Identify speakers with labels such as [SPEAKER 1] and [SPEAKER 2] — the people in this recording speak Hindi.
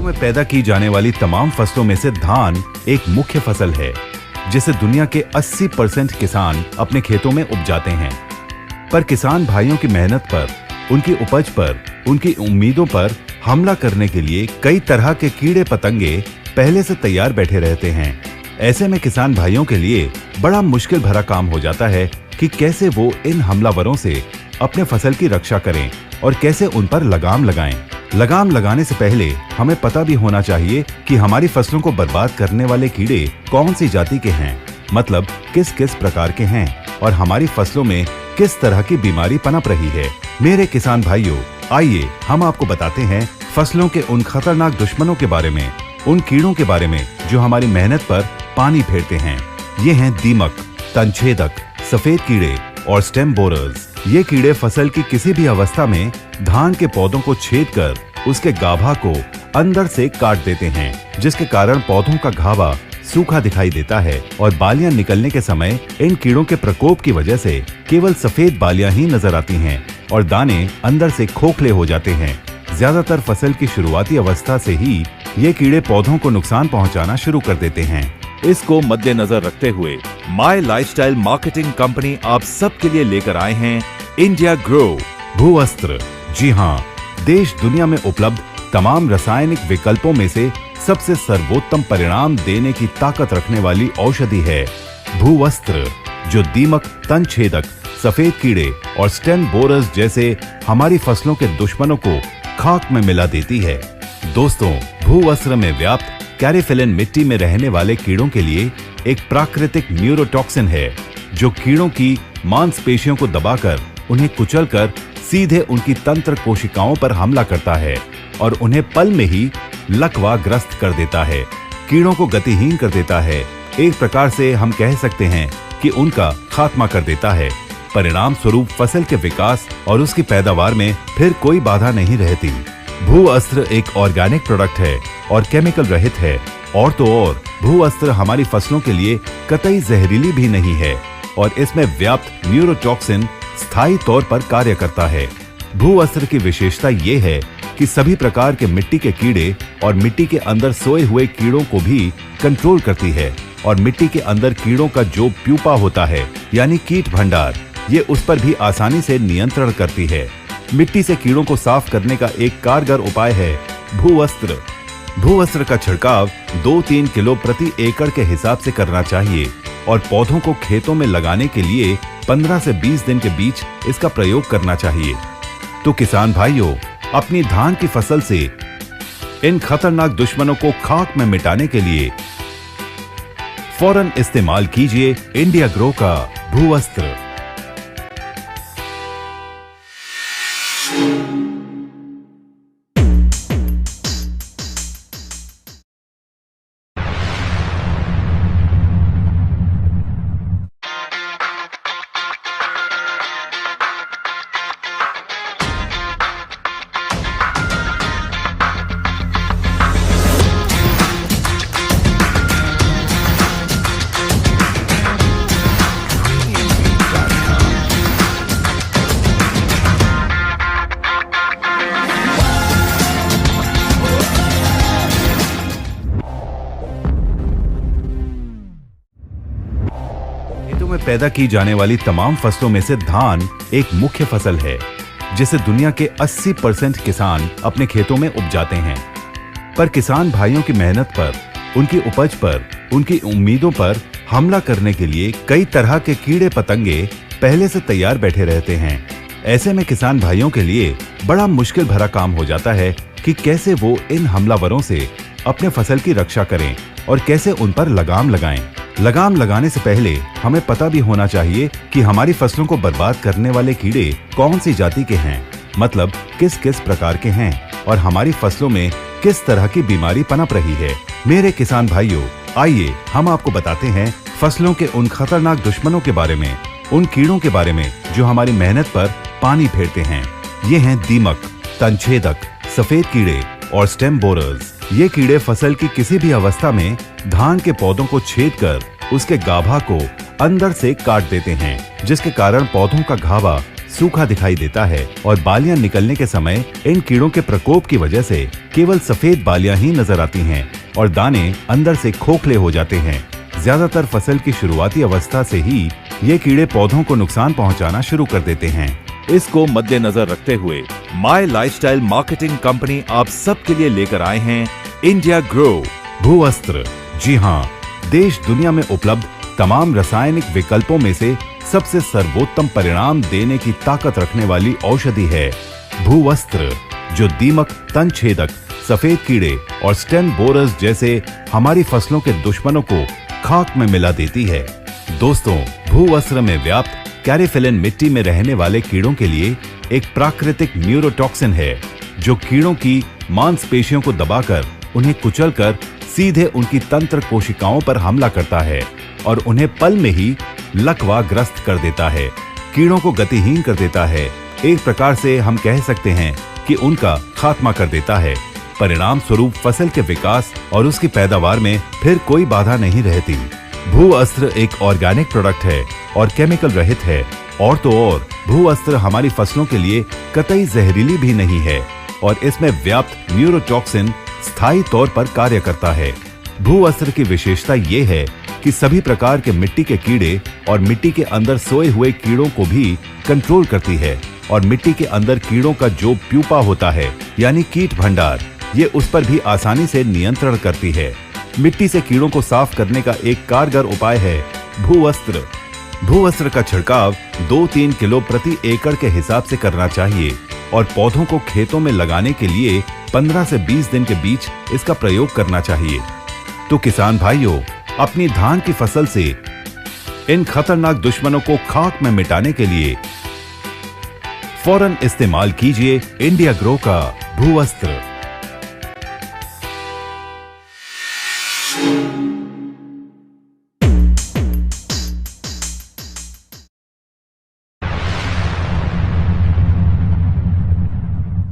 [SPEAKER 1] में पैदा की जाने वाली तमाम फसलों में से धान एक मुख्य फसल है, जिसे दुनिया के 80% किसान अपने खेतों में उपजाते हैं। पर किसान भाइयों की मेहनत पर, उनकी उपज पर, उनकी उम्मीदों पर हमला करने के लिए कई तरह के कीड़े पतंगे पहले से तैयार बैठे रहते हैं। ऐसे में किसान भाइयों के लिए बड़ा मुश्किल भरा काम हो जाता है कि कैसे वो इन हमलावरों से अपने फसल की रक्षा करें और कैसे उन पर लगाम लगाएं। लगाम लगाने से पहले हमें पता भी होना चाहिए कि हमारी फसलों को बर्बाद करने वाले कीड़े कौन सी जाति के हैं, मतलब किस किस प्रकार के हैं और हमारी फसलों में किस तरह की बीमारी पनप रही है। मेरे किसान भाइयों, आइए हम आपको बताते हैं फसलों के उन खतरनाक दुश्मनों के बारे में, उन कीड़ों के बारे में जो हमारी मेहनत पर पानी फेरते हैं। ये हैं दीमक, तनछेदक, सफेद कीड़े और स्टेम बोरर्स। ये कीड़े फसल की किसी भी अवस्था में धान के पौधों को छेद कर उसके गाभा को अंदर से काट देते हैं, जिसके कारण पौधों का गाभा सूखा दिखाई देता है और बालियां निकलने के समय इन कीड़ों के प्रकोप की वजह से केवल सफेद बालियां ही नजर आती हैं और दाने अंदर से खोखले हो जाते हैं। ज्यादातर फसल की शुरुआती अवस्था से ही ये कीड़े पौधों को नुकसान पहुंचाना शुरू कर देते हैं। इसको मद्देनजर रखते हुए माई लाइफस्टाइल मार्केटिंग कंपनी आप सबके लिए लेकर आए हैं इंडिया ग्रो भूअस्त्र। जी हाँ, देश दुनिया में उपलब्ध तमाम रासायनिक विकल्पों में से सबसे सर्वोत्तम परिणाम देने की ताकत रखने वाली औषधि है भूअस्त्र, जो दीमक, तनछेदक, सफेद कीड़े और स्टेम बोरर्स जैसे हमारी फसलों के दुश्मनों को खाक में मिला देती है। दोस्तों, भूअस्त्र में व्याप्त कैरिफिलिन मिट्टी में रहने वाले कीड़ों के लिए एक प्राकृतिक न्यूरोटॉक्सिन है, जो कीड़ों की मांसपेशियों को दबाकर उन्हें कुचलकर सीधे उनकी तंत्र कोशिकाओं पर हमला करता है और उन्हें पल में ही लकवाग्रस्त कर देता है, कीड़ों को गतिहीन कर देता है। एक प्रकार से हम कह सकते हैं कि उनका खात्मा कर देता है। परिणाम स्वरूप फसल के विकास और उसकी पैदावार में फिर कोई बाधा नहीं रहती। भूअस्त्र एक ऑर्गेनिक प्रोडक्ट है और केमिकल रहित है, और तो और भूअस्त्र हमारी फसलों के लिए कतई जहरीली भी नहीं है और इसमें व्याप्त न्यूरोटॉक्सिन स्थायी तौर पर कार्य करता है। भूअस्त्र की विशेषता ये है कि सभी प्रकार के मिट्टी के कीड़े और मिट्टी के अंदर सोए हुए कीड़ों को भी कंट्रोल करती है और मिट्टी के अंदर कीड़ों का जो प्यूपा होता है, यानी कीट भंडार, ये उस पर भी आसानी से नियंत्रण करती है। मिट्टी से कीड़ों को साफ करने का एक कारगर उपाय है भूअस्त्र। भूअस्त्र का छिड़काव 2-3 किलो प्रति एकड़ के हिसाब से करना चाहिए और पौधों को खेतों में लगाने के लिए 15 से 20 दिन के बीच इसका प्रयोग करना चाहिए। तो किसान भाइयों, अपनी धान की फसल से इन खतरनाक दुश्मनों को खाक में मिटाने के लिए फौरन इस्तेमाल कीजिए इंडिया ग्रो का भूअस्त्र। में पैदा की जाने वाली तमाम फसलों में से धान एक मुख्य फसल है, जिसे दुनिया के 80% किसान अपने खेतों में उपजाते हैं। पर किसान भाइयों की मेहनत पर, उनकी उपज पर, उनकी उम्मीदों पर हमला करने के लिए कई तरह के कीड़े पतंगे पहले से तैयार बैठे रहते हैं। ऐसे में किसान भाइयों के लिए बड़ा मुश्किल भरा काम हो जाता है कि कैसे वो इन हमलावरों से अपने फसल की रक्षा करें और कैसे उन पर लगाम लगाएं। लगाम लगाने से पहले हमें पता भी होना चाहिए कि हमारी फसलों को बर्बाद करने वाले कीड़े कौन सी जाति के हैं, मतलब किस किस प्रकार के हैं और हमारी फसलों में किस तरह की बीमारी पनप रही है। मेरे किसान भाइयों, आइए हम आपको बताते हैं फसलों के उन खतरनाक दुश्मनों के बारे में, उन कीड़ों के बारे में जो हमारी मेहनत पर पानी फेरते हैं। ये हैं दीमक, तनछेदक, सफेद कीड़े और स्टेम बोरर्स। ये कीड़े फसल की किसी भी अवस्था में धान के पौधों को छेद कर उसके गाभा को अंदर से काट देते हैं, जिसके कारण पौधों का गाभा सूखा दिखाई देता है और बालियां निकलने के समय इन कीड़ों के प्रकोप की वजह से केवल सफेद बालियां ही नजर आती हैं और दाने अंदर से खोखले हो जाते हैं। ज्यादातर फसल की शुरुआती अवस्था से ही ये कीड़े पौधों को नुकसान पहुंचाना शुरू कर देते हैं।
[SPEAKER 2] इसको मद्देनजर रखते हुए माई लाइफस्टाइल मार्केटिंग कंपनी आप सबके लिए लेकर आए हैं इंडिया ग्रो
[SPEAKER 1] भूअस्त्र। जी हाँ, देश दुनिया में उपलब्ध तमाम रासायनिक विकल्पों में से सबसे सर्वोत्तम परिणाम देने की ताकत रखने वाली औषधि है भूअस्त्र, जो दीमक, तन छेदक, सफेद कीड़े और स्टेम बोरर्स जैसे हमारी फसलों के दुश्मनों को खाक में मिला देती है। दोस्तों, भूअस्त्र में व्याप्त कैरिफिलिन मिट्टी में रहने वाले कीड़ों के लिए एक प्राकृतिक न्यूरोटॉक्सिन है, जो कीड़ों की मांसपेशियों को दबाकर उन्हें कुचलकर सीधे उनकी तंत्र कोशिकाओं पर हमला करता है और उन्हें पल में ही लकवाग्रस्त कर देता है, कीड़ों को गतिहीन कर देता है। एक प्रकार से हम कह सकते हैं कि उनका खात्मा कर देता है। परिणाम स्वरूप फसल के विकास और उसकी पैदावार में फिर कोई बाधा नहीं रहती। भूअस्त्र एक ऑर्गेनिक प्रोडक्ट है और केमिकल रहित है, और तो और भूअस्त्र हमारी फसलों के लिए कतई जहरीली भी नहीं है और इसमें व्याप्त न्यूरोटॉक्सिन स्थायी तौर पर कार्य करता है। भूअस्त्र की विशेषता ये है कि सभी प्रकार के मिट्टी के कीड़े और मिट्टी के अंदर सोए हुए कीड़ों को भी कंट्रोल करती है और मिट्टी के अंदर कीड़ों का जो प्यूपा होता है यानी कीट भंडार, ये उस पर भी आसानी से नियंत्रण करती है। मिट्टी से कीड़ों को साफ करने का एक कारगर उपाय है भूअस्त्र। भूअस्त्र का छिड़काव 2-3 किलो प्रति एकड़ के हिसाब से करना चाहिए और पौधों को खेतों में लगाने के लिए 15 से 20 दिन के बीच इसका प्रयोग करना चाहिए। तो किसान भाइयों, अपनी धान की फसल से इन खतरनाक दुश्मनों को खाक में मिटाने के लिए फौरन इस्तेमाल कीजिए इंडिया ग्रो का भूअस्त्र।